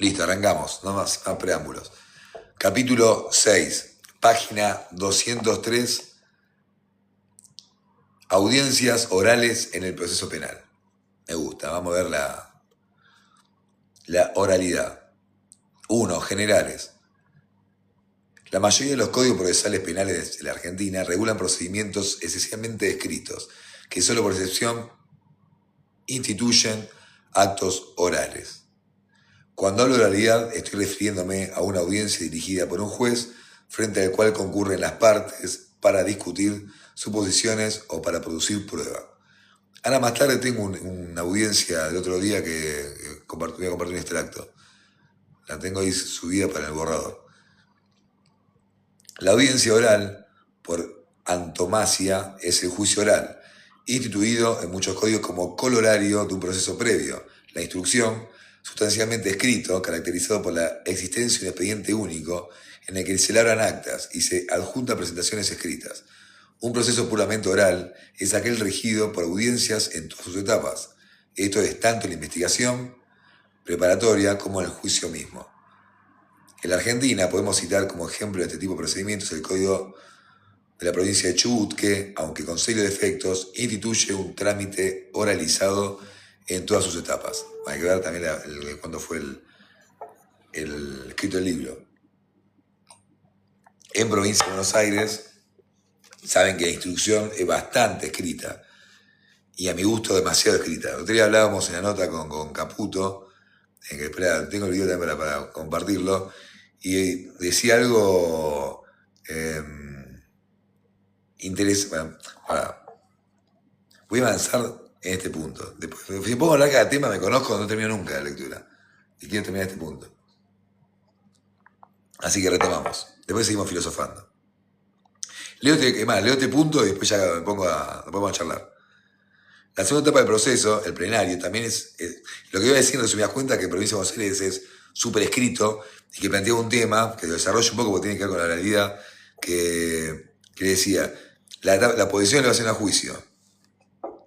Listo, arrancamos, no más preámbulos. Capítulo 6, página 203, audiencias orales en el proceso penal. Me gusta, vamos a ver la oralidad. 1. Generales. La mayoría de los códigos procesales penales de la Argentina regulan procedimientos esencialmente escritos, que solo por excepción instituyen actos orales. Cuando hablo de oralidad, estoy refiriéndome a una audiencia dirigida por un juez frente al cual concurren las partes para discutir suposiciones o para producir prueba. Ahora más tarde tengo una audiencia del otro día que voy a compartir un extracto. La tengo ahí subida para el borrador. La audiencia oral, por antonomasia, es el juicio oral, instituido en muchos códigos como corolario de un proceso previo, la instrucción, sustancialmente escrito, caracterizado por la existencia de un expediente único en el que se labran actas y se adjuntan presentaciones escritas. Un proceso puramente oral es aquel regido por audiencias en todas sus etapas. Esto es tanto la investigación preparatoria como el juicio mismo. En la Argentina podemos citar como ejemplo de este tipo de procedimientos el Código de la provincia de Chubut, que, aunque con serios defectos, instituye un trámite oralizado en todas sus etapas. Hay que ver también cuándo fue el escrito del libro. En provincia de Buenos Aires, saben que la instrucción es bastante escrita, y a mi gusto demasiado escrita. El otro día hablábamos en la nota con Caputo, en que tengo el video también para compartirlo, y decía algo interesante. Voy a avanzar en este punto. Después, si puedo hablar cada tema, me conozco, no termino nunca la lectura. Y quiero terminar este punto. Así que retomamos. Después seguimos filosofando. Leo este punto y después ya nos podemos charlar. La segunda etapa del proceso, el plenario, también es lo que iba a decir en resumidas cuentas, que Provincia de Buenos Aires es súper escrito y que plantea un tema que lo desarrollo un poco porque tiene que ver con la realidad, que decía, la posición de elevación a juicio.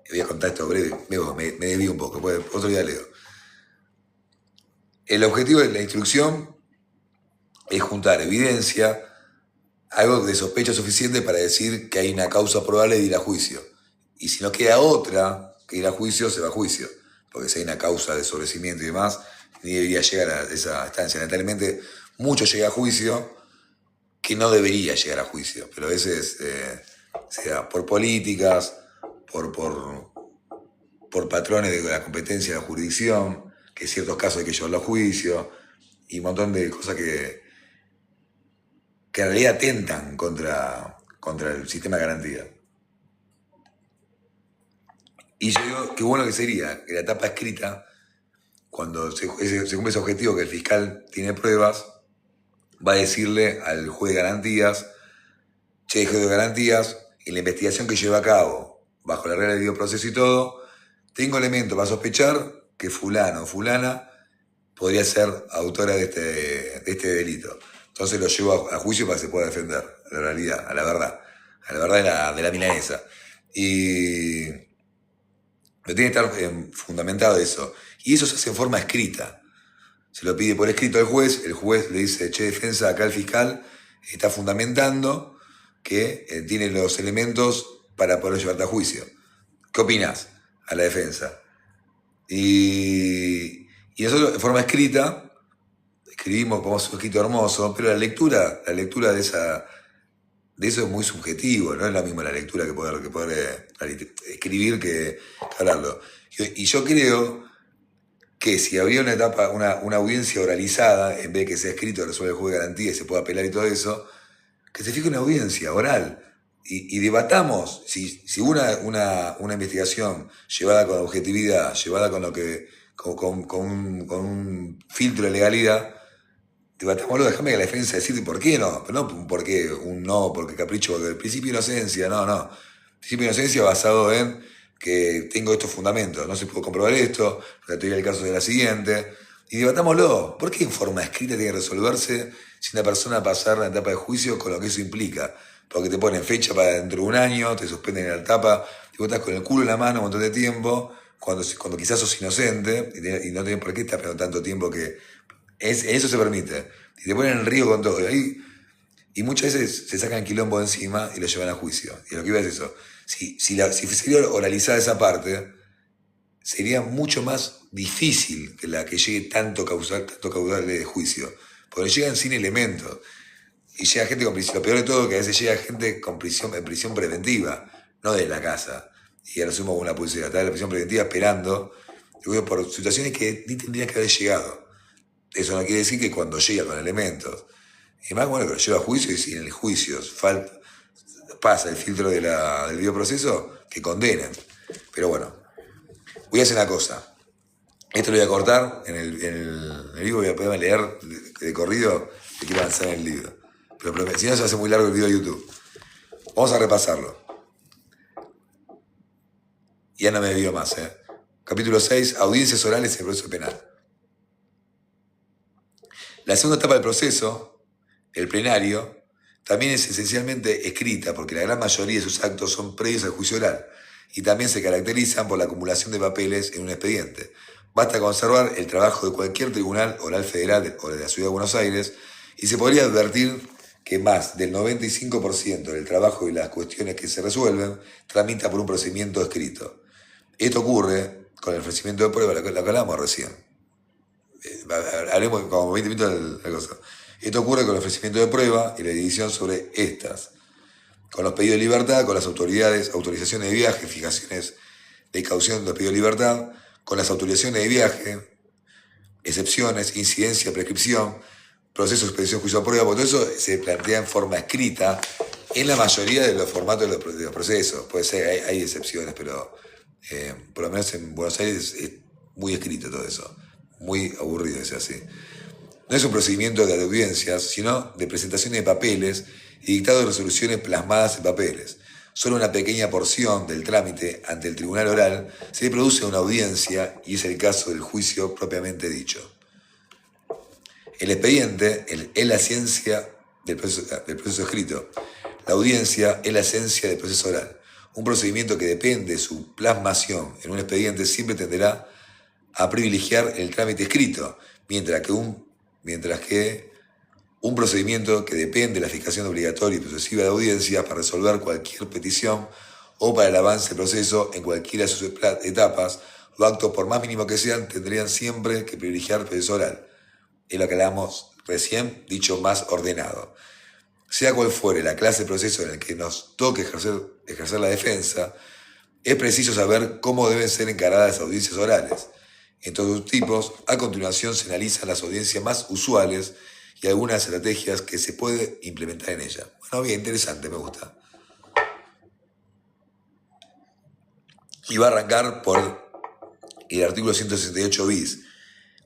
Voy a contar esto breve, me desvío un poco, otro día leo. El objetivo de la instrucción es juntar evidencia, algo de sospecha suficiente para decir que hay una causa probable de ir a juicio. Y si no queda otra que ir a juicio, se va a juicio. Porque si hay una causa de sobrecimiento y demás, ni debería llegar a esa instancia. Lamentablemente, mucho llega a juicio que no debería llegar a juicio. Pero a veces, sea por políticas, por patrones de la competencia de la jurisdicción, que en ciertos casos hay que llevarlo a juicio, y un montón de cosas que en realidad atentan contra el sistema de garantía. Y yo digo, qué bueno que sería que la etapa escrita, cuando se cumple ese objetivo que el fiscal tiene pruebas, va a decirle al juez de garantías, che, juez de garantías, en la investigación que lleva a cabo, bajo la regla del debido proceso y todo, tengo elementos para sospechar que fulano o fulana podría ser autora de este delito. Entonces lo llevo a juicio para que se pueda defender, a la realidad, a la verdad de la milanesa. Y pero tiene que estar fundamentado eso. Y eso se hace en forma escrita. Se lo pide por escrito al juez, el juez le dice, che, defensa, acá el fiscal está fundamentando que tiene los elementos para poder llevarte a juicio. ¿Qué opinás? A la defensa. Y nosotros, en forma escrita, escribimos, ponemos un escrito hermoso, pero la lectura de eso es muy subjetivo, no es lo mismo la lectura que poder escribir que hablarlo. Y yo creo que si habría una audiencia oralizada, en vez de que sea escrito, resuelve el juez de garantía y se pueda apelar y todo eso, que se fije una audiencia oral y debatamos si una investigación llevada con objetividad, llevada con un filtro de legalidad, debatámoslo, déjame que la defensa decirte por qué no, pero no porque un no, porque capricho, porque el principio de inocencia, no. El principio de inocencia basado en que tengo estos fundamentos, no se puede comprobar esto, la teoría del caso es la siguiente, y debatámoslo. ¿Por qué en forma escrita tiene que resolverse si una persona pasar la etapa de juicio con lo que eso implica? Porque te ponen fecha para dentro de un año, te suspenden en la etapa, y vos estás con el culo en la mano un montón de tiempo, cuando quizás sos inocente, y no tenés por qué estar esperando tanto tiempo que Eso se permite. Y te ponen en río con todo. Y muchas veces se sacan quilombo de encima y lo llevan a juicio. Y lo que iba es eso. Si sería oralizada esa parte, sería mucho más difícil que la que llegue tanto caudal de juicio. Porque llegan sin elementos. Y llega gente con prisión. Lo peor de todo es que a veces llega gente con en prisión preventiva, no de la casa. Y ahora sumo una publicidad, está en la prisión preventiva esperando, digo, por situaciones que ni tendrían que haber llegado. Eso no quiere decir que cuando llega con elementos. Y más bueno que lo lleva a juicio y si en el juicio pasa el filtro del videoproceso, que condenen. Pero bueno, voy a hacer una cosa. Esto lo voy a cortar en el libro, voy a poder leer de corrido que quiero avanzar en el libro. Pero si no se hace muy largo el video de YouTube. Vamos a repasarlo. Ya no me desvío más, ¿eh? Capítulo 6, audiencias orales en el proceso penal. La segunda etapa del proceso, el plenario, también es esencialmente escrita porque la gran mayoría de sus actos son previos al juicio oral y también se caracterizan por la acumulación de papeles en un expediente. Basta con observar el trabajo de cualquier tribunal oral federal o de la Ciudad de Buenos Aires y se podría advertir que más del 95% del trabajo y las cuestiones que se resuelven tramita por un procedimiento escrito. Esto ocurre con el ofrecimiento de prueba, lo que hablamos recién. Haremos como 20 minutos de la cosa. Esto ocurre con el ofrecimiento de prueba y la división sobre estas. Con los pedidos de libertad, con las autorizaciones de viaje, fijaciones de caución de los pedidos de libertad, con las autorizaciones de viaje, excepciones, incidencia, prescripción, proceso de expedición, juicio a prueba, todo eso se plantea en forma escrita en la mayoría de los formatos de los procesos. Puede ser, hay excepciones, pero por lo menos en Buenos Aires es muy escrito todo eso. Muy aburrido ese así. No es un procedimiento de audiencias, sino de presentación de papeles y dictado de resoluciones plasmadas en papeles. Solo una pequeña porción del trámite ante el tribunal oral se produce una audiencia y es el caso del juicio propiamente dicho. El expediente es la ciencia del proceso escrito. La audiencia es la esencia del proceso oral. Un procedimiento que depende de su plasmación en un expediente siempre tenderá a privilegiar el trámite escrito, mientras que un procedimiento que depende de la fijación obligatoria y procesiva de audiencias para resolver cualquier petición o para el avance del proceso en cualquiera de sus etapas o actos, por más mínimo que sean, tendrían siempre que privilegiar el proceso oral. Es lo que hablamos recién, dicho más ordenado. Sea cual fuere la clase de proceso en el que nos toque ejercer la defensa, es preciso saber cómo deben ser encaradas las audiencias orales. En todos sus tipos, a continuación se analizan las audiencias más usuales y algunas estrategias que se puede implementar en ellas. Bueno, bien, interesante, me gusta. Y va a arrancar por el artículo 168 bis.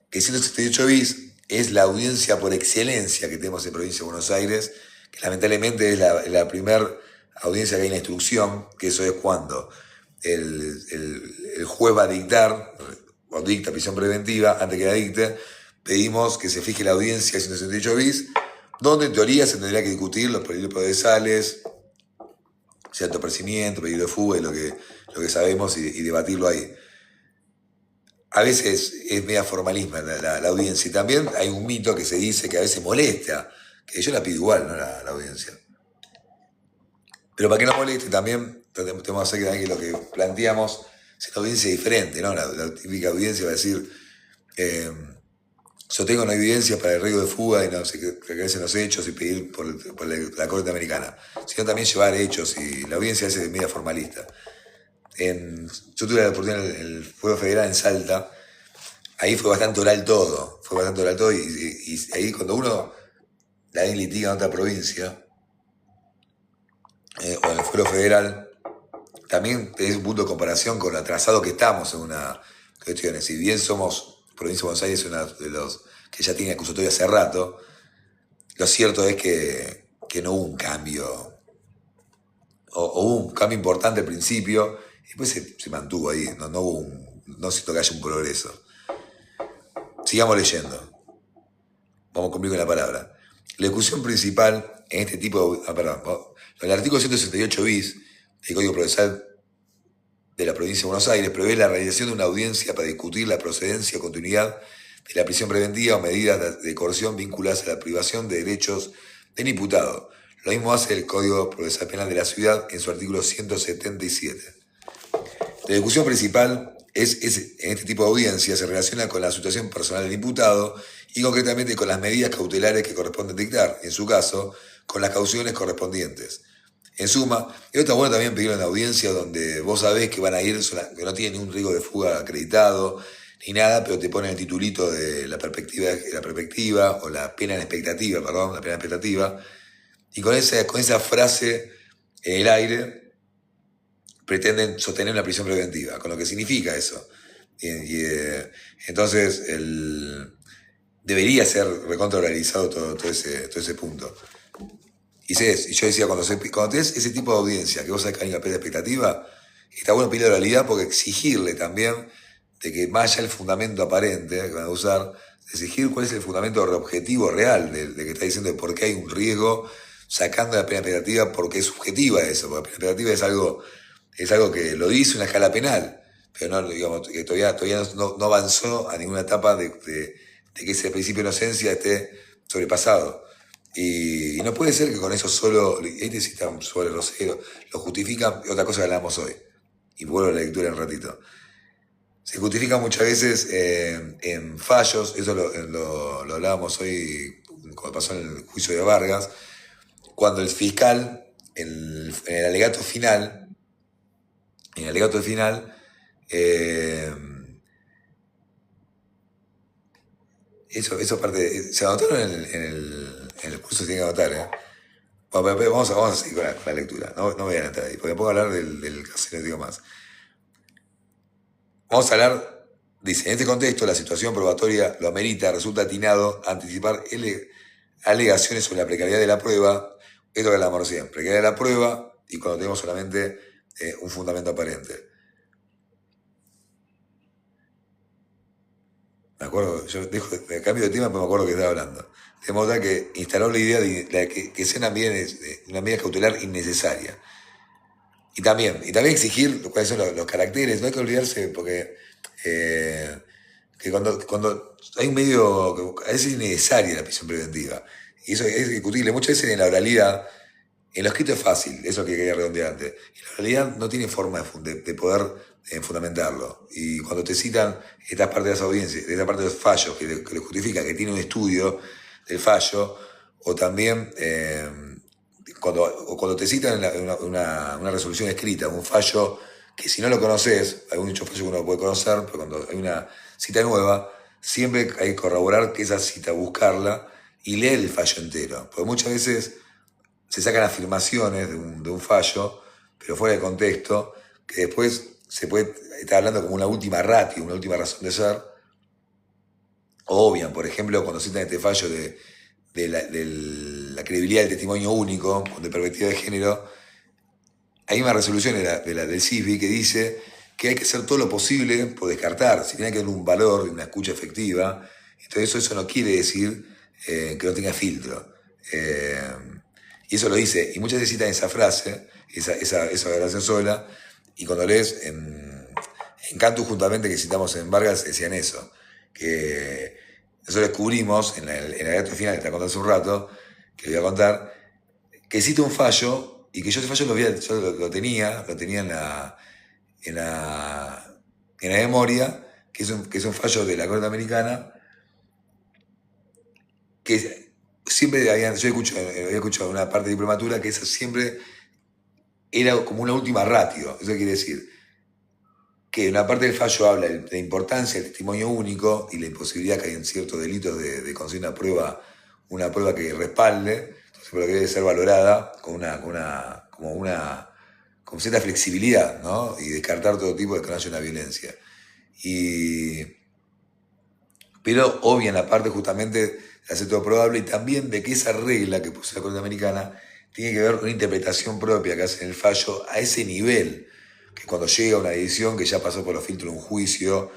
Que 168 bis es la audiencia por excelencia que tenemos en Provincia de Buenos Aires, que lamentablemente es la primera audiencia que hay en la instrucción, que eso es cuando el juez va a dictar, o dicta prisión preventiva, antes que la dicte, pedimos que se fije la audiencia 168 bis, donde en teoría se tendría que discutir los peligros procesales, cierto apercibimiento, peligro de fuga y lo que sabemos y debatirlo ahí. A veces es media formalismo la audiencia y también hay un mito que se dice que a veces molesta, que yo la pido igual, ¿no? La audiencia. Pero para que no moleste también tenemos que hacer que lo que planteamos es una audiencia diferente, ¿no? La típica audiencia va a decir, yo tengo una evidencia para el riesgo de fuga y no sé qué en los hechos y pedir por la Corte Americana, sino también llevar hechos y la audiencia es media formalista. Yo tuve la oportunidad en el Fuero Federal en Salta, ahí fue bastante oral todo, y ahí cuando uno la litiga en otra provincia, o en el Fuero Federal, también es un punto de comparación con lo atrasado que estamos en una cuestión. Si bien somos, Provincia de Buenos Aires, uno de los que ya tiene acusatoria hace rato, lo cierto es que no hubo un cambio, o hubo un cambio importante al principio, y después se mantuvo ahí, no siento que haya un progreso. Sigamos leyendo. Vamos a cumplir con la palabra. La ejecución principal en este tipo de... El artículo 168 bis del Código Procesal de la Provincia de Buenos Aires prevé la realización de una audiencia para discutir la procedencia o continuidad de la prisión preventiva o medidas de coerción vinculadas a la privación de derechos del imputado. Lo mismo hace el Código Procesal Penal de la Ciudad en su artículo 177. La discusión principal en este tipo de audiencia se relaciona con la situación personal del imputado y concretamente con las medidas cautelares que corresponden dictar, en su caso, con las cauciones correspondientes. En suma, y está bueno también pedir una audiencia donde vos sabés que van a ir, que no tienen ningún riesgo de fuga acreditado ni nada, pero te ponen el titulito de la perspectiva o la pena en expectativa, la pena en expectativa, y con esa frase en el aire pretenden sostener una prisión preventiva, con lo que significa eso. Entonces, debería ser recontroralizado todo ese punto. Y yo decía, cuando tenés ese tipo de audiencia, que vos sabés que hay una pena de expectativa, está bueno pedir la oralidad porque exigirle también de que más allá el fundamento aparente que van a usar, exigir cuál es el fundamento objetivo real de que está diciendo de por qué hay un riesgo, sacando la pena expectativa porque es subjetiva eso, porque la pena expectativa es algo que lo dice una escala penal, pero no, digamos, que todavía no avanzó a ninguna etapa de que ese principio de inocencia esté sobrepasado. Y no puede ser que con eso solo, este sí está sobre Rosero, lo justifican, otra cosa que hablamos hoy, y vuelvo a la lectura en un ratito. Se justifica muchas veces en fallos, eso lo hablábamos hoy cuando pasó en el juicio de Vargas, cuando el fiscal, en el alegato final, eso parte, se anotaron en el curso, se tiene que anotar, Bueno, vamos a seguir con la lectura, no voy a entrar ahí, porque puedo hablar del caso y no digo más. Vamos a hablar, dice, en este contexto la situación probatoria lo amerita, resulta atinado anticipar alegaciones sobre la precariedad de la prueba, esto que hablamos recién, precariedad de la prueba y cuando tenemos solamente un fundamento aparente. Me acuerdo, me cambio de tema, pero me acuerdo que estaba hablando. De modo que instaló la idea de que sea una medida cautelar innecesaria. Y también exigir cuáles son los caracteres, no hay que olvidarse, porque que cuando hay un medio, a veces es innecesaria la prisión preventiva, y eso es discutible. Muchas veces en la oralidad, en lo escrito es fácil, eso es lo que quería redondear antes. En la oralidad no tiene forma de poder fundamentarlo. Y cuando te citan esta parte de las audiencias, esta parte de los fallos, que le justifica que tiene un estudio del fallo, o también cuando te citan una resolución escrita, un fallo que si no lo conoces, hay muchos fallos que uno puede conocer, pero cuando hay una cita nueva, siempre hay que corroborar que esa cita, buscarla y leer el fallo entero. Porque muchas veces se sacan afirmaciones de un fallo, pero fuera de contexto, que después se puede estar hablando como una última ratio, una última razón de ser. O obvian, por ejemplo, cuando citan este fallo de la credibilidad del testimonio único, de perspectiva de género, hay una resolución del CIFI que dice que hay que hacer todo lo posible por descartar, si tiene que tener un valor, una escucha efectiva. Entonces eso no quiere decir que no tenga filtro. Y eso lo dice, y muchas veces citan esa frase, esa oración sola, y cuando lees en Cantu justamente que citamos en Vargas decían eso, que nosotros descubrimos en el alegato final que te conté hace un rato, que voy a contar, que cita un fallo, y que yo ese fallo lo tenía en la memoria, que es un fallo de la Corte Americana, que siempre yo había escuchado una parte de diplomatura que esa siempre era como una última ratio. Eso quiere decir que una parte del fallo habla de la importancia del testimonio único y la imposibilidad que hay en ciertos delitos de conseguir una prueba que respalde, entonces pero que debe ser valorada con cierta flexibilidad, ¿no? Y descartar todo tipo de que no haya una violencia. Pero obvia en la parte justamente de hacer todo probable y también de que esa regla que puso la Corte Americana tiene que ver con una interpretación propia que hace en el fallo a ese nivel, que cuando llega una decisión que ya pasó por los filtros de un juicio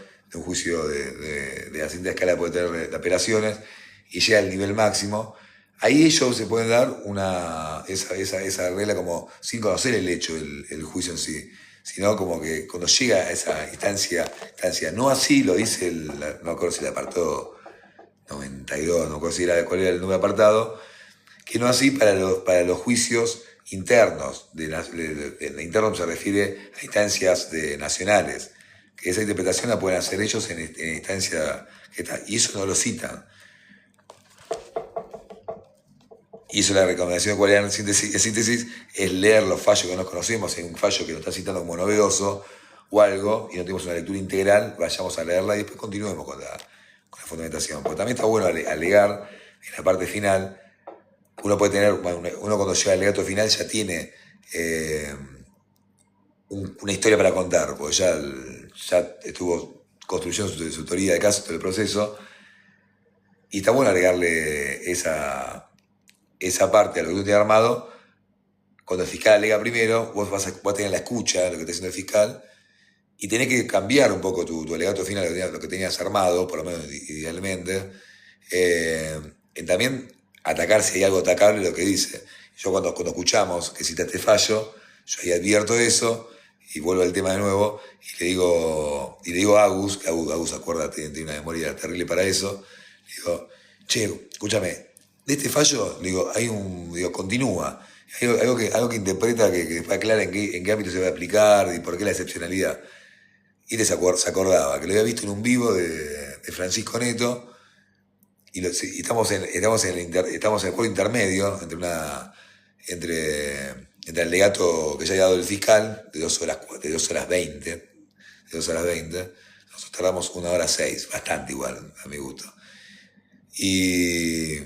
de la siguiente escala puede tener de apelaciones y llega al nivel máximo, ahí ellos se pueden dar esa regla como sin conocer el hecho, el juicio en sí, sino como que cuando llega a esa instancia, no así lo dice no me acuerdo si el apartado 92, no considera cuál era el número apartado, que no así para los juicios internos. De interno se refiere a instancias nacionales, que esa interpretación la pueden hacer ellos en instancia que está, y eso no lo citan. Y eso la recomendación de cualidad en síntesis es leer los fallos que nos conocemos. Si hay un fallo que lo está citando como novedoso o algo y no tenemos una lectura integral, vayamos a leerla y después continuemos con la fundamentación. Porque también está bueno alegar en la parte final. Uno puede tener, uno cuando llega al alegato final ya tiene una historia para contar, porque ya estuvo construyendo su teoría de caso, todo el proceso, y está bueno agregarle esa parte a lo que tú tienes armado. Cuando el fiscal alega primero, vos vas a tener la escucha de lo que está haciendo el fiscal, y tenés que cambiar un poco tu alegato final, lo que tenías armado, por lo menos idealmente, en también atacar si hay algo atacable lo que dice. Yo cuando escuchamos que citaste fallo, yo ahí advierto eso, y vuelvo al tema de nuevo, y le digo a Agus, que Agus acuérdate, tiene una memoria terrible para eso, le digo, che, escúchame, de este fallo, digo, continúa. Hay algo que interpreta, que después aclara en qué ámbito se va a aplicar y por qué la excepcionalidad. Y se acordaba que lo había visto en un vivo de Francisco Neto, y estamos en el juego intermedio entre el alegato que ya había dado el fiscal de 2 horas 20. Nosotros tardamos 1 hora 6, bastante igual, a mi gusto. Y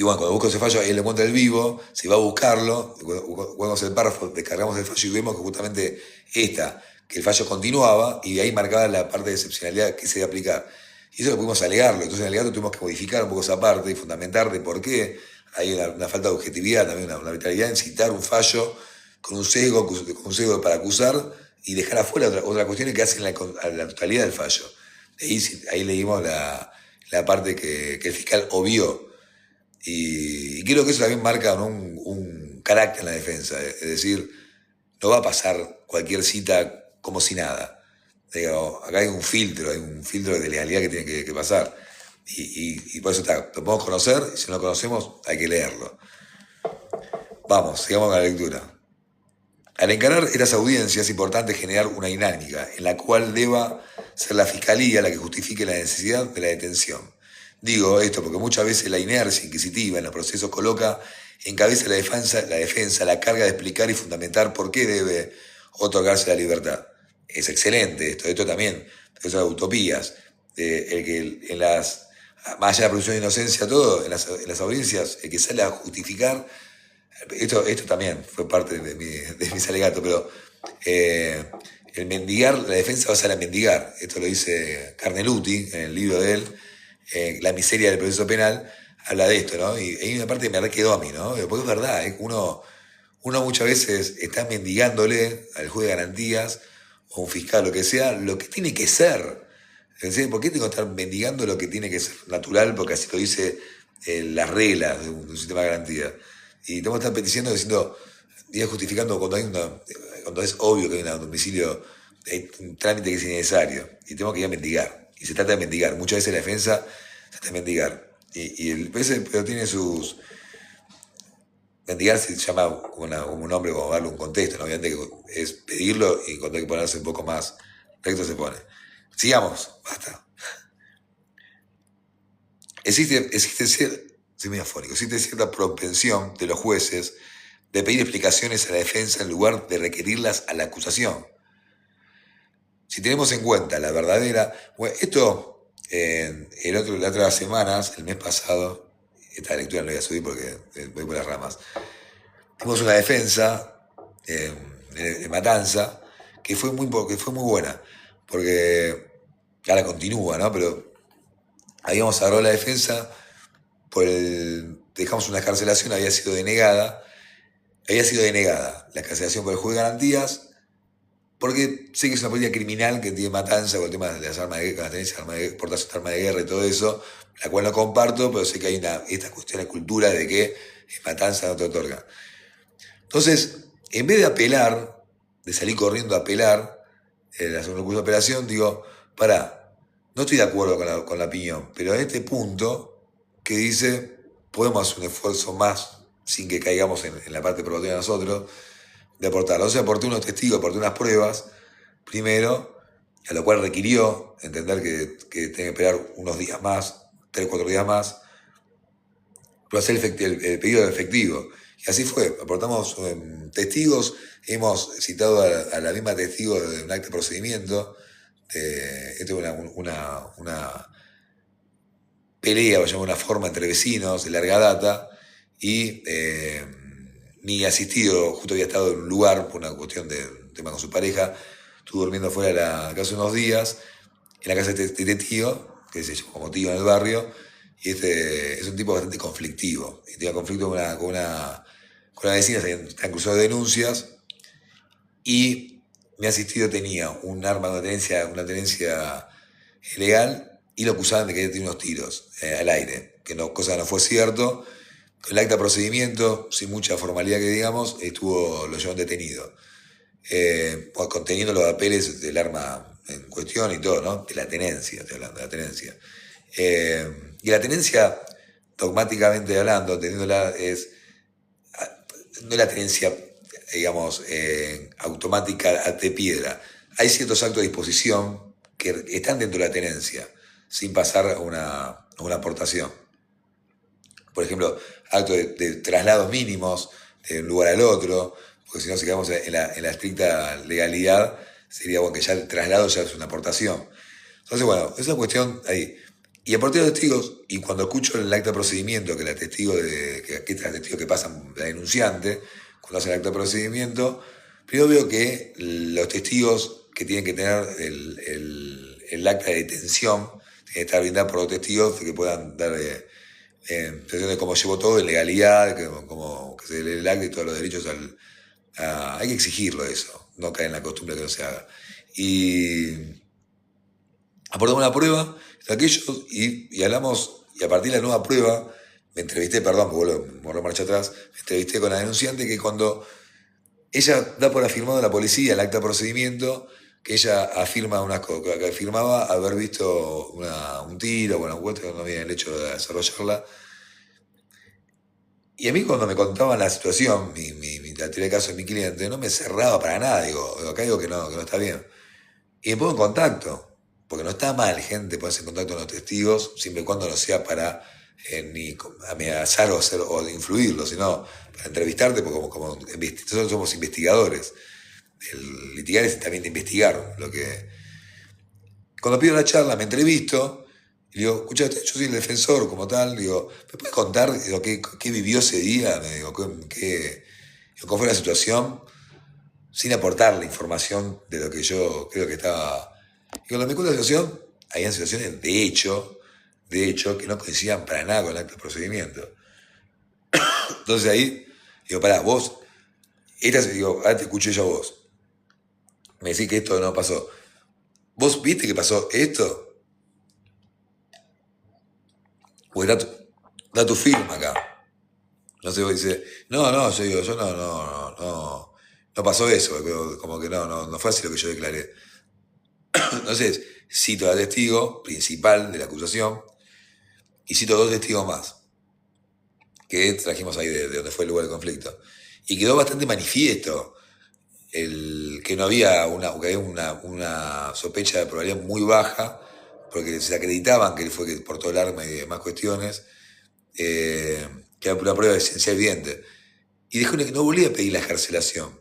bueno, cuando busco ese fallo, ahí le cuenta el vivo, se va a buscarlo, jugamos el párrafo, descargamos el fallo y vemos que justamente que el fallo continuaba y ahí marcaba la parte de excepcionalidad que se debe aplicar. Y eso lo pudimos alegarlo, entonces en el alegato tuvimos que modificar un poco esa parte y fundamentar de por qué hay una falta de objetividad, también una arbitrariedad en citar un fallo con un sesgo para acusar y dejar afuera otras cuestiones que hacen a la totalidad del fallo. Ahí leímos la parte que el fiscal obvió. Y creo que eso también marca, ¿no?, un carácter en la defensa. Es decir, no va a pasar cualquier cita como si nada. Digo, acá hay un filtro de legalidad que tiene que pasar. Y por eso lo podemos conocer, y si no lo conocemos, hay que leerlo. Vamos, sigamos con la lectura. Al encarar estas audiencias es importante generar una dinámica en la cual deba ser la fiscalía la que justifique la necesidad de la detención. Digo esto porque muchas veces la inercia inquisitiva en los procesos coloca en cabeza la defensa la carga de explicar y fundamentar por qué debe otorgarse la libertad. Es excelente esto también, eso de utopías. Más allá de la presunción de inocencia, todo, en las audiencias, el que sale a justificar, esto también fue parte de mis alegatos, pero el mendigar, la defensa va a ser a mendigar. Esto lo dice Carneluti en el libro de él, La miseria del proceso penal, habla de esto, ¿no? Y hay una parte que me quedó a mí, ¿no? Porque es verdad, uno muchas veces está mendigándole al juez de garantías o un fiscal, lo que sea, lo que tiene que ser. ¿Por qué tengo que estar mendigando lo que tiene que ser natural? Porque así lo dice las reglas de un sistema de garantía. Y tengo que estar diciendo, justificando cuando es obvio que hay un domicilio, hay un trámite que es innecesario. Y tengo que ir a mendigar. Y se trata de mendigar. Muchas veces la defensa se trata de mendigar. Y el PS pero tiene sus... Mendigar se llama como un nombre, como darle un contexto, ¿no? Obviamente que es pedirlo y cuando hay que ponerse un poco más recto se pone. Sigamos, basta. Existe cierta propensión de los jueces de pedir explicaciones a la defensa en lugar de requerirlas a la acusación. Si tenemos en cuenta la verdadera... Bueno, esto, las otras semanas, el mes pasado, esta lectura no la voy a subir porque voy por las ramas, tuvimos una defensa de Matanza que fue muy buena, porque ahora continúa, ¿no? Pero habíamos agarrado la defensa dejamos una escarcelación, había sido denegada la escarcelación por el juez de garantías, porque sé que es una política criminal que tiene Matanza con el tema de las armas de guerra, la tenencia de portación de armas de guerra y todo eso, la cual no comparto, pero sé que hay esta cuestión de cultura de que Matanza no te otorga. Entonces, en vez de apelar, de salir corriendo a apelar, en la segunda curso de apelación, digo, pará, no estoy de acuerdo con la opinión, pero en este punto que dice, podemos hacer un esfuerzo más sin que caigamos en la parte probativa de nosotros, de aportarlo. Entonces aporté unos testigos, aporté unas pruebas, primero, a lo cual requirió entender que tenía que esperar unos días más, 3 o 4 días más, pero hacer el pedido de efectivo. Y así fue, aportamos testigos, hemos citado a la misma testigo de un acta de procedimiento. Esto es una pelea, o llamo una forma entre vecinos de larga data, y mi asistido justo había estado en un lugar por una cuestión de un tema con su pareja, estuvo durmiendo fuera de la casa unos días, en la casa de este tío, que se llama como tío en el barrio, y este es un tipo bastante conflictivo, y tenía conflicto con una vecina, están cruzados de denuncias, y mi asistido tenía un arma, una tenencia ilegal, y lo acusaban de que había tenido unos tiros al aire, que no, cosa que no fue cierto. El acta de procedimiento, sin mucha formalidad que digamos, lo llevaron detenido. Conteniendo los papeles del arma en cuestión y todo, ¿no? De la tenencia, estoy hablando de la tenencia. Y la tenencia, dogmáticamente hablando, entendiéndola, no es la tenencia, digamos, automática de piedra. Hay ciertos actos de disposición que están dentro de la tenencia, sin pasar a una aportación. Por ejemplo, actos de traslados mínimos de un lugar al otro, porque si no, si quedamos en la estricta legalidad, sería bueno que ya el traslado ya es una aportación. Entonces, bueno, es una cuestión ahí. Y aporté a los testigos, y cuando escucho el acta de procedimiento, que la testigo que es la testigo que pasan la denunciante, cuando hace el acta de procedimiento, primero veo que los testigos que tienen que tener el acta de detención, tienen que estar brindados por los testigos que puedan dar de cómo llevó todo, de legalidad, que se dé el acta y todos los derechos hay que exigirlo eso, no caer en la costumbre que no se haga. Y aportamos una prueba de aquellos y hablamos, y a partir de la nueva prueba, me entrevisté, perdón, porque vuelvo a marcha atrás, me entrevisté con la denunciante que cuando ella da por afirmado en la policía el acta de procedimiento, que ella afirma que afirmaba haber visto un tiro, bueno, no había el hecho de desarrollarla. Y a mí cuando me contaban la situación, la teoría de caso de mi cliente, no me cerraba para nada, digo, acá digo que no está bien. Y me pongo en contacto, porque no está mal, gente, ponerse en contacto con los testigos, siempre y cuando no sea para ni amenazar o influirlos, sino para entrevistarte, porque nosotros somos investigadores. El litigar es también de investigar. Cuando pido la charla, me entrevisto, y digo, escucha, yo soy el defensor como tal, digo, ¿me puedes contar qué vivió ese día? Me digo, ¿cómo fue la situación? Sin aportar la información de lo que yo creo que estaba. Y cuando me cuento la situación, había situaciones de hecho, que no coincidían para nada con el acto de procedimiento. Entonces ahí, digo, pará, vos, ahora te escucho yo a vos. Me decís que esto no pasó. ¿Vos viste que pasó esto? Pues da tu firma acá. No sé, vos dice, no, yo digo, yo no pasó eso, como que no fue así lo que yo declaré. Entonces, cito al testigo principal de la acusación y cito 2 testigos más que trajimos ahí de donde fue el lugar del conflicto. Y quedó bastante manifiesto que no había una sospecha de probabilidad muy baja, porque se acreditaban que él fue que portó el arma y demás cuestiones, que era una prueba de esencial evidente. Y dijo que no volvía a pedir la excarcelación.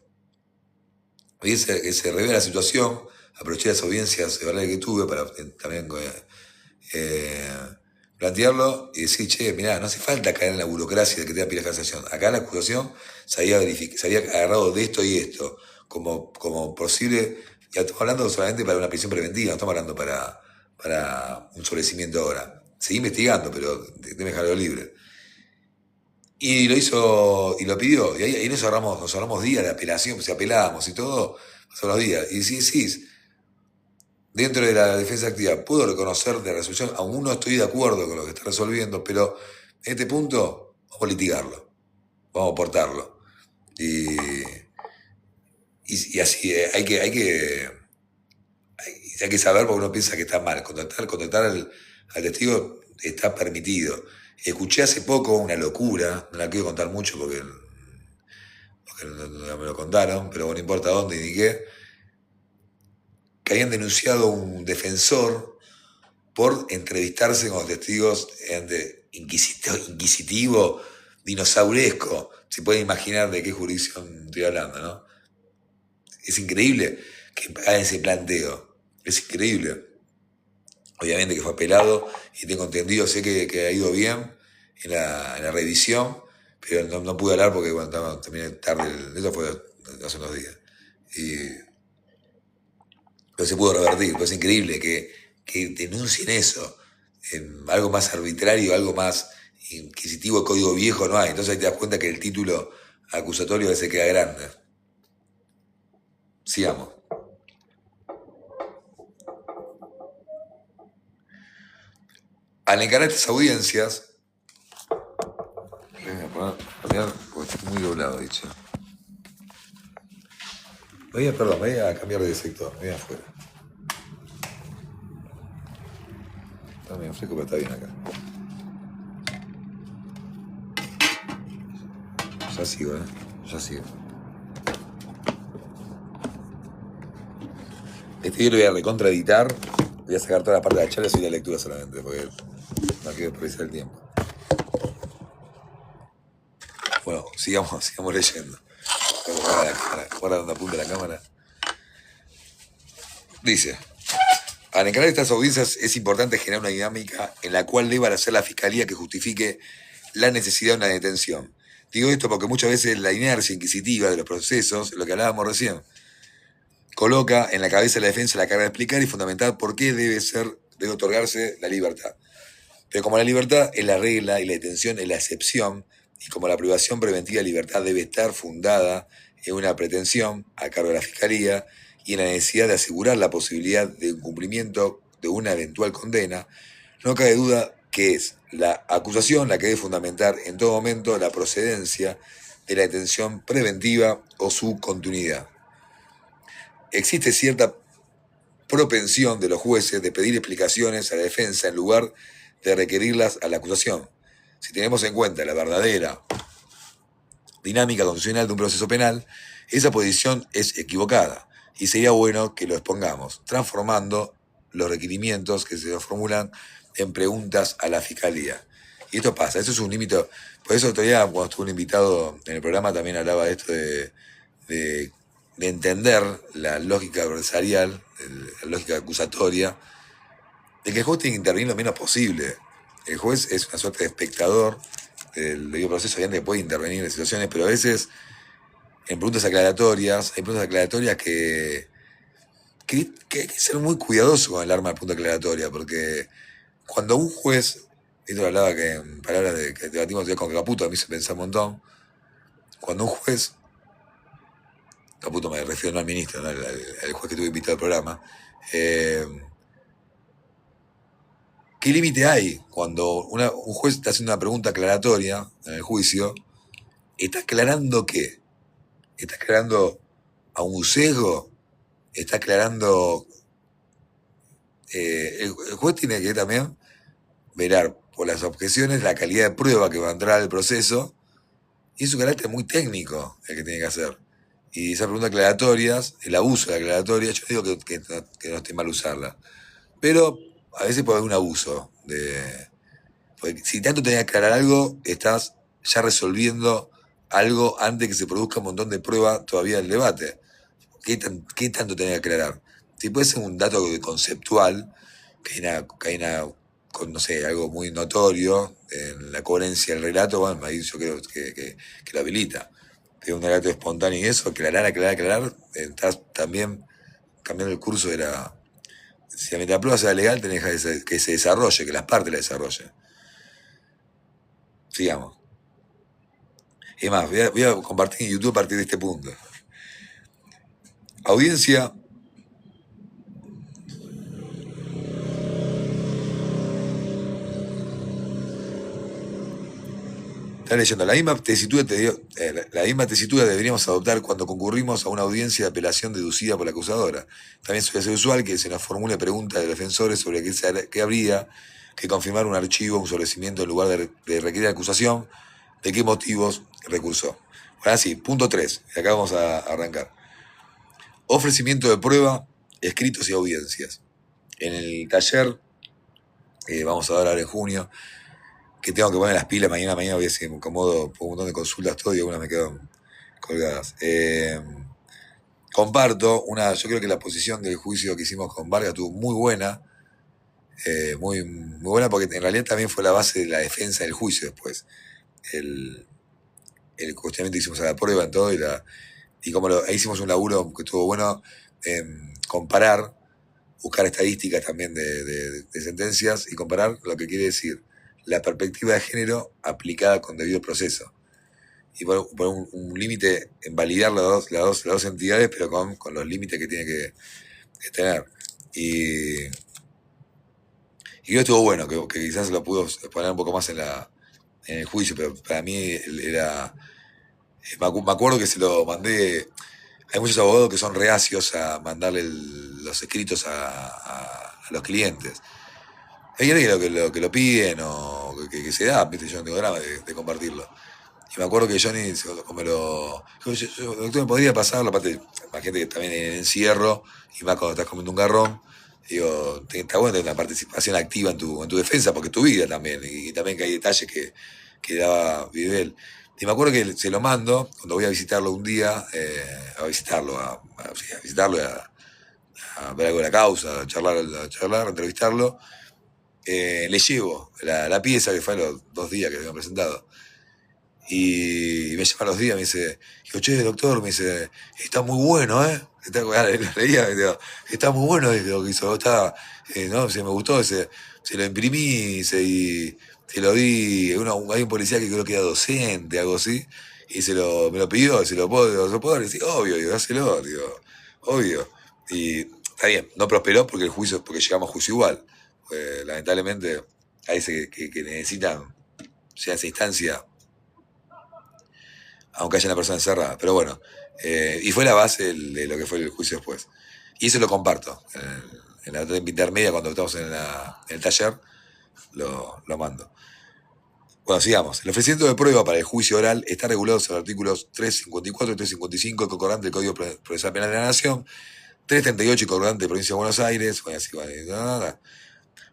Y se revela la situación, aproveché las audiencias que tuve para también plantearlo y decir, che, mirá, no hace falta caer en la burocracia de que te da pila de excarcelación. Acá la acusación se había agarrado de esto y esto, como posible, ya estamos hablando solamente para una prisión preventiva, no estamos hablando para un sobrecimiento ahora. Seguí investigando, pero déjame dejarlo libre. Y lo hizo, y lo pidió, y ahí nos ahorramos días de apelación, pues apelamos y todo, pasaron los días. Y si decís, dentro de la defensa activa, puedo reconocer de resolución, aún no estoy de acuerdo con lo que está resolviendo, pero en este punto vamos a litigarlo, vamos a aportarlo. Y así, hay que saber porque uno piensa que está mal. Contactar al testigo está permitido. Escuché hace poco una locura, no la quiero contar mucho porque no me lo contaron, pero bueno, no importa dónde ni qué, que habían denunciado a un defensor por entrevistarse con testigos inquisitivo, dinosauresco. Se pueden imaginar de qué jurisdicción estoy hablando, ¿no? Es increíble que hagan ese planteo. Es increíble. Obviamente que fue apelado y tengo entendido, sé que ha ido bien en la revisión, pero no pude hablar porque bueno, terminé tarde. Eso fue hace unos días. Pero se pudo revertir. Pero es increíble que denuncien eso. Algo más arbitrario, algo más inquisitivo, el código viejo no hay. Entonces ahí te das cuenta que el título acusatorio a veces queda grande. Sigamos. Al encarar estas audiencias, voy a cambiar porque está muy doblado, dicho. Voy a cambiar de sector, voy afuera. Está medio fresco, pero está bien acá. Ya sigo, ya sigo. Este video lo voy a recontraeditar. Voy a sacar toda la parte de la charla y la lectura solamente, porque no quiero desperdiciar el tiempo. Bueno, sigamos leyendo. Guarda donde apunta la cámara. Dice: al encarar estas audiencias es importante generar una dinámica en la cual deba hacer la fiscalía que justifique la necesidad de una detención. Digo esto porque muchas veces la inercia inquisitiva de los procesos, lo que hablábamos recién, coloca en la cabeza de la defensa la carga de explicar y fundamentar por qué debe otorgarse la libertad. Pero como la libertad es la regla y la detención es la excepción, y como la privación preventiva de libertad debe estar fundada en una pretensión a cargo de la Fiscalía y en la necesidad de asegurar la posibilidad de cumplimiento de una eventual condena, no cabe duda que es la acusación la que debe fundamentar en todo momento la procedencia de la detención preventiva o su continuidad. Existe cierta propensión de los jueces de pedir explicaciones a la defensa en lugar de requerirlas a la acusación. Si tenemos en cuenta la verdadera dinámica constitucional de un proceso penal, esa posición es equivocada y sería bueno que lo expongamos, transformando los requerimientos que se nos formulan en preguntas a la Fiscalía. Y esto pasa, eso es un límite. Por eso todavía cuando estuvo un invitado en el programa también hablaba de esto de entender la lógica adversarial, la lógica acusatoria, de que el juez tiene que intervenir lo menos posible. El juez es una suerte de espectador del debido proceso, obviamente que puede intervenir en situaciones, pero a veces en preguntas aclaratorias, hay preguntas aclaratorias que hay que ser muy cuidadoso con el arma de pregunta aclaratoria, porque cuando un juez, esto lo hablaba que en palabras que debatimos con Caputo, a mí se pensa un montón, cuando un juez, Caputo me refiero no al ministro, ¿no? al juez que tuve invitado al programa, ¿qué límite hay cuando un juez está haciendo una pregunta aclaratoria en el juicio? ¿Está aclarando qué? ¿Está aclarando a un sesgo? ¿Está aclarando? El juez tiene que también velar por las objeciones, la calidad de prueba que va a entrar al proceso, y es un carácter muy técnico el que tiene que hacer. Y esas preguntas aclaratorias, el abuso de la aclaratoria, yo digo que no esté mal usarla, pero a veces puede haber un abuso. Porque si tanto tenés que aclarar algo, estás ya resolviendo algo antes que se produzca un montón de pruebas todavía del debate. ¿Qué tanto tenés que aclarar? Si puede ser un dato conceptual, que hay no sé, algo muy notorio en la coherencia del relato, bueno, ahí yo creo que lo habilita. Pero un relato espontáneo y eso, aclarar, estás también cambiando el curso de la... Si la prueba sea legal, tenés que se desarrolle, que las partes la desarrollen. Sigamos. Es más, voy a compartir en YouTube a partir de este punto. Audiencia. Está leyendo. La misma tesitura deberíamos adoptar cuando concurrimos a una audiencia de apelación deducida por la acusadora. También suele ser usual que se nos formule preguntas de defensores sobre qué habría que confirmar un archivo, un sobrecimiento en lugar de requerir acusación, de qué motivos recursó. Ahora sí, punto 3. Y acá vamos a arrancar. Ofrecimiento de prueba, escritos y audiencias. En el taller, vamos a dar ahora en junio, que tengo que poner las pilas, mañana voy a ver si me incomodo por un montón de consultas, todo, y algunas me quedan colgadas. Comparto yo creo que la posición del juicio que hicimos con Vargas estuvo muy buena, muy buena, porque en realidad también fue la base de la defensa del juicio después. El cuestionamiento que hicimos a la prueba en todo, y como ahí hicimos un laburo que estuvo bueno, comparar, buscar estadísticas también de sentencias y comparar lo que quiere decir la perspectiva de género aplicada con debido proceso. Y por un límite en validar las dos entidades, pero con los límites que tiene que tener. Y creo que estuvo bueno, que quizás lo pudo exponer un poco más en el juicio, pero para mí era... Me acuerdo que se lo mandé. Hay muchos abogados que son reacios a mandarle los escritos a los clientes. Hay gente que lo piden o que se da, ¿viste? Yo no tengo drama de compartirlo. Y me acuerdo que Johnny me lo. Doctor, ¿me podría pasarlo? Aparte, imagínate que también en el encierro, y más cuando estás comiendo un garrón, digo, está bueno tener una participación activa en tu defensa, porque es tu vida también, y también que hay detalles que daba Videl. Y me acuerdo que se lo mando, cuando voy a visitarlo un día, a visitarlo, a ver algo de la causa, a charlar, a entrevistarlo, le llevo la pieza que fue a los 2 días que habían presentado. Y me llama a los días, me dice, digo, che, doctor, me dice, está muy bueno, ¿eh? Leía, digo, está muy bueno lo que hizo, ¿no? Me gustó, se lo imprimí y se lo di, hay un policía que creo que era docente, algo así, y me lo pidió, se lo puedo dar, y dice, obvio, digo, dáselo, digo, obvio. Y está bien, no prosperó porque llegamos a juicio igual. Lamentablemente, a ese que necesitan, sea esa instancia, aunque haya una persona encerrada, pero bueno, y fue la base de lo que fue el juicio después. Y eso lo comparto, en la intermedia, cuando estamos en el taller, lo mando. Bueno, sigamos. El ofrecimiento de prueba para el juicio oral está regulado en los artículos 354 y 355 concordante del Código Procesal Penal de la Nación, 338 y concordante de Provincia de Buenos Aires,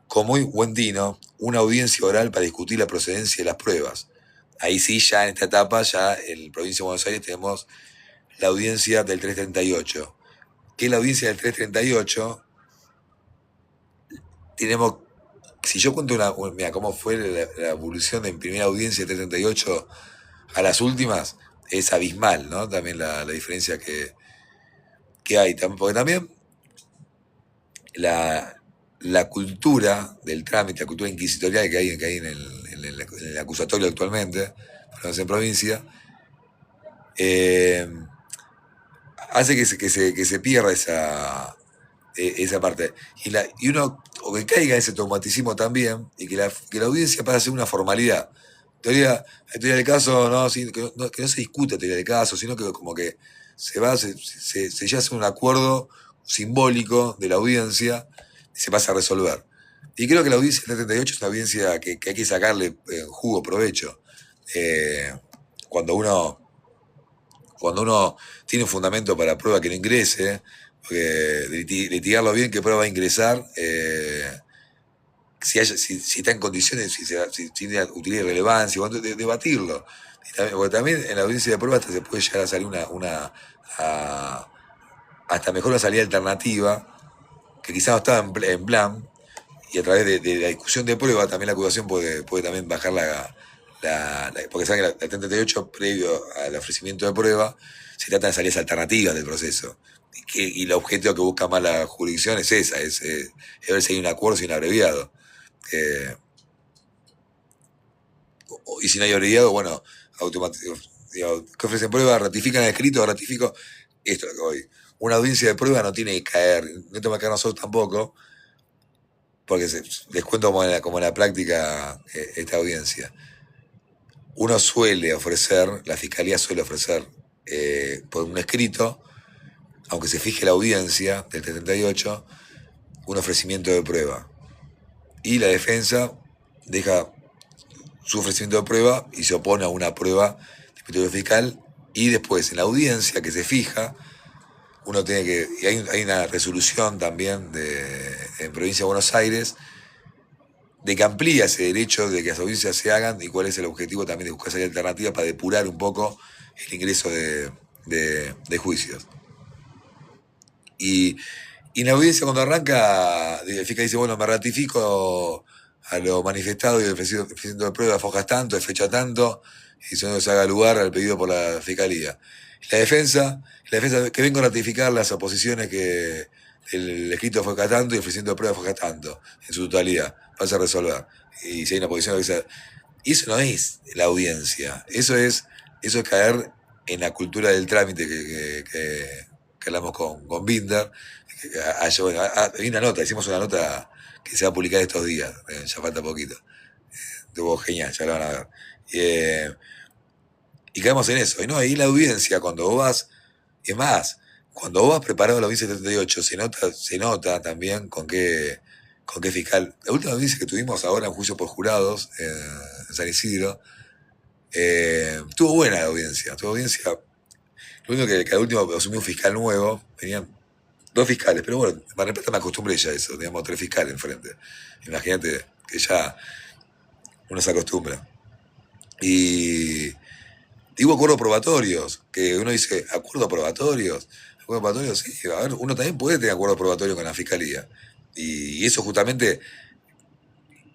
como muy buen tino, una audiencia oral para discutir la procedencia de las pruebas. Ahí sí, ya en esta etapa, ya en Provincia de Buenos Aires tenemos la audiencia del 338. Que es la audiencia del 338, tenemos, si yo cuento mira, cómo fue la evolución de primera audiencia del 338 a las últimas, es abismal, ¿no? También la diferencia que hay. Porque también la cultura del trámite, la cultura inquisitorial que hay en el acusatorio actualmente, por lo menos en provincia, hace que se pierda esa parte. Y uno, o que caiga en ese automaticismo también, y que la audiencia pasa a ser una formalidad. Teoría del caso, no, que no se discute teoría del caso, sino que como que se ya hace un acuerdo simbólico de la audiencia y se pasa a resolver. Y creo que la audiencia del 38 es una audiencia que hay que sacarle jugo, provecho. Cuando uno tiene un fundamento para prueba que no ingrese, porque litigarlo bien, qué prueba va a ingresar, si está en condiciones, si tiene utilidad y relevancia, debatirlo. Porque también en la audiencia de prueba hasta se puede llegar a salir hasta mejor una salida alternativa, que quizás no estaba en plan, y a través de la discusión de prueba también la acusación puede también bajar porque saben que la 38, previo al ofrecimiento de prueba, se trata de salidas alternativas del proceso. Y el objetivo que busca más la jurisdicción es esa, es ver si hay un acuerdo y un abreviado. Y si no hay abreviado, bueno, ¿qué ofrecen prueba? ¿Ratifican el escrito? ¿Ratifico? Esto es lo que voy. Una audiencia de prueba no tiene que caer, no tenemos que caer nosotros tampoco, porque les cuento como en la práctica esta audiencia. la fiscalía suele ofrecer por un escrito, aunque se fije la audiencia del 78, un ofrecimiento de prueba. Y la defensa deja su ofrecimiento de prueba y se opone a una prueba del Ministerio Fiscal, y después en la audiencia que se fija, uno tiene que, y hay una resolución también en Provincia de Buenos Aires de que amplía ese derecho de que las audiencias se hagan, y cuál es el objetivo también de buscar esa alternativa para depurar un poco el ingreso de juicios. Y en la audiencia cuando arranca, el fiscal dice, bueno, me ratifico a lo manifestado y el ofrecimiento de prueba, fojas tanto, de fecha tanto, y solo se haga lugar al pedido por la fiscalía. La defensa que vengo a ratificar las oposiciones que el escrito foja tanto y el ofrecimiento de prueba foja tanto, en su totalidad, vas a resolver. Y si hay una posición que sea... Y eso no es la audiencia, eso es caer en la cultura del trámite que hablamos con Binder. Bueno, hay una nota, hicimos una nota que se va a publicar estos días, ya falta poquito. Estuvo genial, ya lo van a ver. Y caemos en eso. Y no, ahí la audiencia, cuando vos vas, es más, cuando vos vas preparado a la audiencia 78, se nota también con qué fiscal. La última audiencia que tuvimos ahora en juicio por jurados, en San Isidro, estuvo buena la audiencia. Lo único que al último asumió un fiscal nuevo, venían 2 fiscales, pero bueno, para repente me acostumbré ya a eso, teníamos 3 fiscales enfrente. Imagínate que ya uno se acostumbra. Y hubo acuerdos probatorios, que uno dice, ¿acuerdos probatorios? ¿Acuerdos probatorios? Sí, a ver, uno también puede tener acuerdos probatorios con la fiscalía. Y eso justamente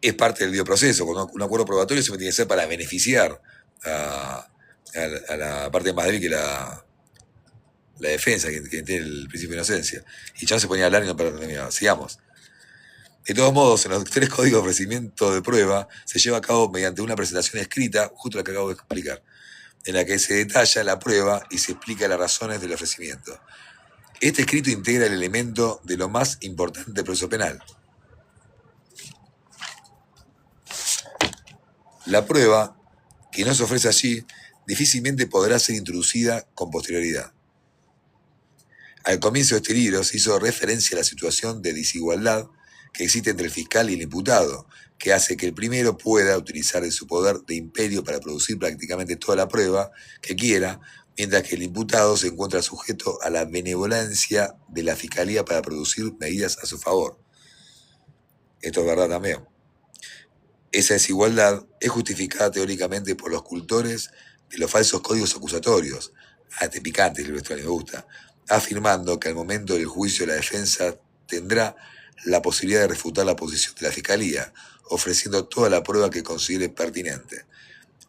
es parte del bioproceso. Con un acuerdo probatorio se tiene que ser para beneficiar a la parte más débil que la defensa, que tiene el principio de inocencia. Y ya se ponía a hablar y no terminaba. Sigamos. De todos modos, en los 3 códigos de ofrecimiento de prueba se lleva a cabo mediante una presentación escrita, justo la que acabo de explicar, en la que se detalla la prueba y se explica las razones del ofrecimiento. Este escrito integra el elemento de lo más importante del proceso penal. La prueba que no se ofrece allí difícilmente podrá ser introducida con posterioridad. Al comienzo de este libro se hizo referencia a la situación de desigualdad que existe entre el fiscal y el imputado, que hace que el primero pueda utilizar su poder de imperio para producir prácticamente toda la prueba que quiera, mientras que el imputado se encuentra sujeto a la benevolencia de la fiscalía para producir medidas a su favor. Esto es verdad también. Esa desigualdad es justificada teóricamente por los cultores de los falsos códigos acusatorios, picante, me gusta, afirmando que al momento del juicio la defensa tendrá la posibilidad de refutar la posición de la fiscalía, ofreciendo toda la prueba que considere pertinente.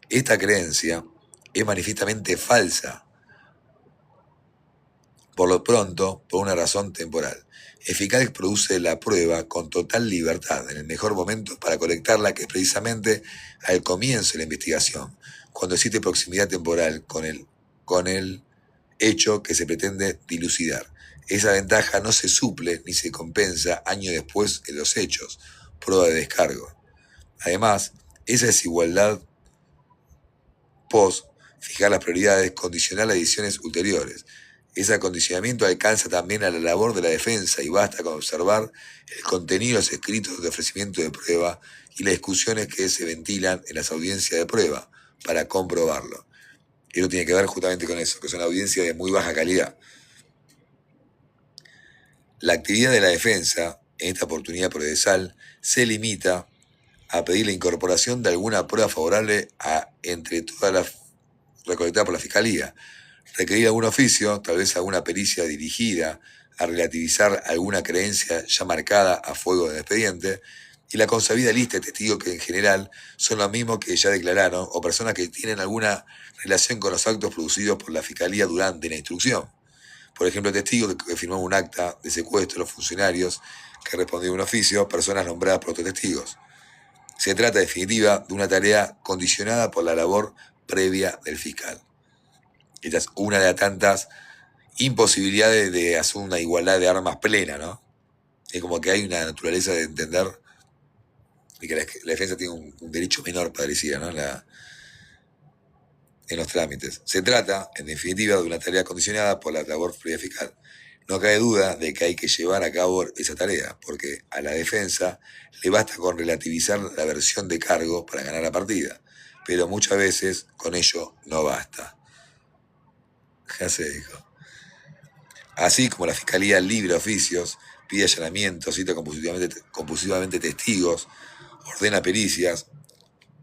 Esta creencia es manifiestamente falsa, por lo pronto, por una razón temporal. El fiscal produce la prueba con total libertad, en el mejor momento para colectarla, que es precisamente al comienzo de la investigación, cuando existe proximidad temporal con el hecho que se pretende dilucidar. Esa ventaja no se suple ni se compensa años después en los hechos, prueba de descargo. Además, esa desigualdad fijar las prioridades, condicionar las decisiones ulteriores. Ese acondicionamiento alcanza también a la labor de la defensa y basta con observar el contenido de los escritos de ofrecimiento de prueba y las discusiones que se ventilan en las audiencias de prueba para comprobarlo. Eso tiene que ver justamente con eso, que son audiencias de muy baja calidad. La actividad de la defensa, en esta oportunidad procesal, se limita a pedir la incorporación de alguna prueba favorable entre todas las recolectadas por la Fiscalía, requerir algún oficio, tal vez alguna pericia dirigida a relativizar alguna creencia ya marcada a fuego del expediente, y la consabida lista de testigos que en general son los mismos que ya declararon o personas que tienen alguna relación con los actos producidos por la Fiscalía durante la instrucción. Por ejemplo, testigos que firmaron un acta de secuestro, los funcionarios que respondieron un oficio, personas nombradas por otros testigos. Se trata, en definitiva, de una tarea condicionada por la labor previa del fiscal. Esta es una de las tantas imposibilidades de hacer una igualdad de armas plena, ¿no? Es como que hay una naturaleza de entender y que la defensa tiene un derecho menor, pareciera, ¿no? en los trámites. Se trata, en definitiva, de una tarea condicionada por la labor previa fiscal. No cabe duda de que hay que llevar a cabo esa tarea, porque a la defensa le basta con relativizar la versión de cargo para ganar la partida, pero muchas veces con ello no basta. Ya se dijo. Así como la Fiscalía libre oficios, pide allanamientos, cita compulsivamente testigos, ordena pericias,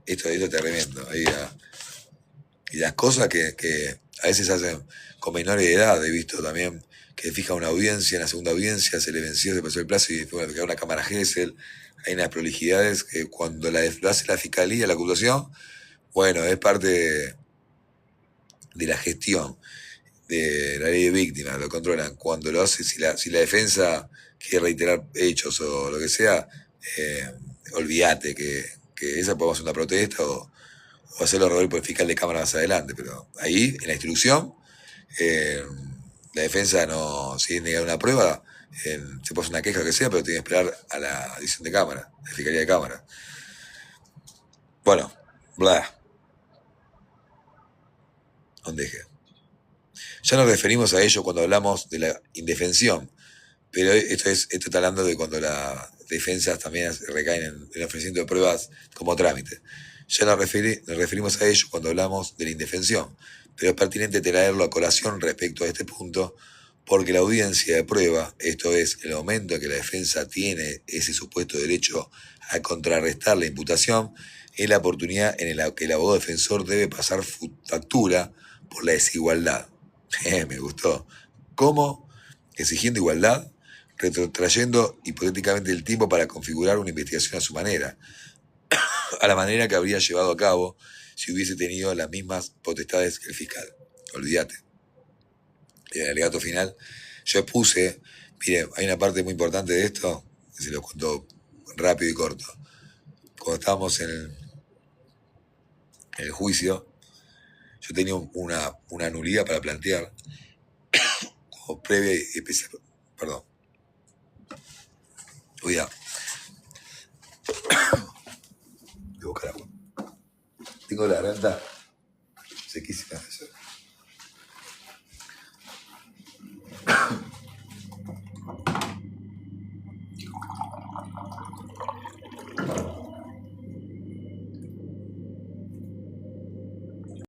esto es tremendo. Y las cosas que a veces hacen con menores de edad, he visto también que fija una audiencia, en la segunda audiencia se le venció, se pasó el plazo y después quedó una cámara Gesell. Hay unas prolijidades que cuando lo hace la Fiscalía, la acusación, bueno, es parte de la gestión de la ley de víctimas, lo controlan. Cuando lo hace, si la defensa quiere reiterar hechos o lo que sea, olvídate que esa podemos hacer una protesta o hacerlo rever por el fiscal de cámara más adelante, pero ahí, en la instrucción, la defensa no, si es negar una prueba, se puede hacer una queja que sea, pero tiene que esperar a la edición de cámara, la fiscalía de cámara. Bueno, bla. ¿Dónde dejé? Ya nos referimos a ello cuando hablamos de la indefensión, pero esto está hablando de cuando las defensas también recaen en el ofrecimiento de pruebas como trámite. Ya nos referimos a ello cuando hablamos de la indefensión, pero es pertinente traerlo a colación respecto a este punto, porque la audiencia de prueba, esto es, el momento en que la defensa tiene ese supuesto derecho a contrarrestar la imputación, es la oportunidad en la que el abogado defensor debe pasar factura por la desigualdad. Me gustó. ¿Cómo? Exigiendo igualdad, retrotrayendo hipotéticamente el tiempo para configurar una investigación a su manera, a la manera que habría llevado a cabo si hubiese tenido las mismas potestades que el fiscal. Olvídate. En el alegato final, yo puse, mire, hay una parte muy importante de esto, que se lo cuento rápido y corto. Cuando estábamos en el juicio, yo tenía una nulidad para plantear como previa y especial. Perdón. Voy a buscar agua. Tengo la garganta sequísima.